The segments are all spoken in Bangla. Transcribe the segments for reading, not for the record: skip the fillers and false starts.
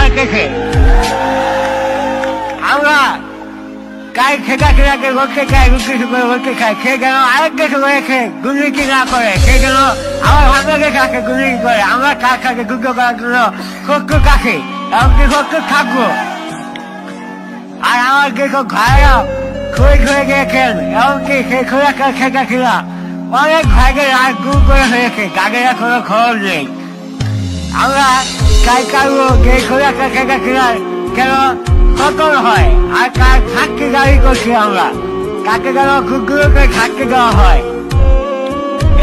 দেখে আমরা গাই খেকা খেলাকে রোদকে খাই কিছু করে রোদকে খাই খেয়ে গেল আরেক কিছু করে খেয়ে দুর্নীতি না করে খেয়ে গেল আমার ভাবকে কাকে দুর্নীতি করে আমরা কাক খাকে গুগ্য করার জন্য কক্কু কাকে এমনকি কক্কু থাকবো আর আমার কিছু ঘরেও খুঁড়ে খুঁড়ে গিয়ে খেল এমনকি সেই খুঁড়ে খেকা খেলা অনেক ভাগে রাত গুড় করে হয়েছে গাগেরা কোনো খবর নেই আমরা গাই কারবো গে খুঁড়ে খেকা খেলার কেন কতল হয় আর কার থাকতে গাড়ি করছি আমরা কাকে গেল কুকুর করে থাকতে দেওয়া হয়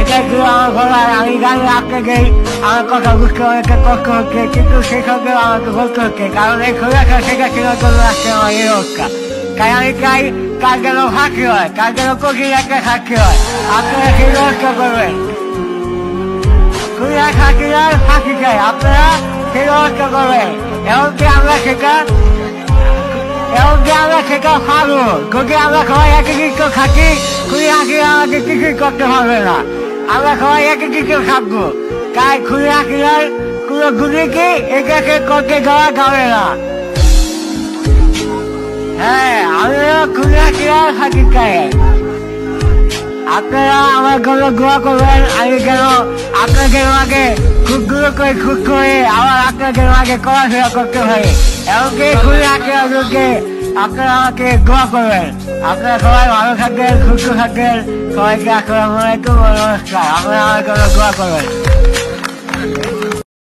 এটা ছিল আমার ঘোড়া আমি গাড়ি রাখতে গেই আমার কথা বুঝতে অনেকে কষ্ট হচ্ছে কিন্তু সেসবকেও আমাকে বলতে হচ্ছে কারণ এই খোলাটা শেখা ছিল জন্য আসছে আমার এই অবস্থা তাই আমি চাই কার যেন ফাঁকি হয় কার যেন কঠিন একটা থাকতে হয় আপনারা সেই ব্যবস্থা করবেন খুঁড়া থাকি আর ফাঁকি চাই আপনারা সেই ব্যবস্থা করবেন এমনকি আমরা সেটা এমনকি আমরা সেটা খাবো যদি আমরা সবাই একই কিছু খাচ্ছি খুঁড়ি হাঁকি আমাকে কিছুই করতে পারবে না আমরা সবাই একই কিছু খাবো তাই খুঁড়ি হাঁকির কোনো গুলিকে এটাকে করতে দেওয়া যাবে না হ্যাঁ আমিও খুঁড়ি হাঁকির খাচ্ছি চাই আপনারা আমার জন্য দোয়া করবেন আমি যেন আপনাকে আমাকে খুবগুলো করে খুব করে আবার আপনাকে আমাকে পড়াশোনা করতে পারি এমনকি খুঁড়ি হাঁকিরকে আপনারা আমাকে দোয়া করবেন আপনারা সবাই ভালো থাকবেন সুস্থ থাকবেন সবাইকে আসসালামু আলাইকুম নমস্কার আপনারা আমার জন্য দোয়া করবেন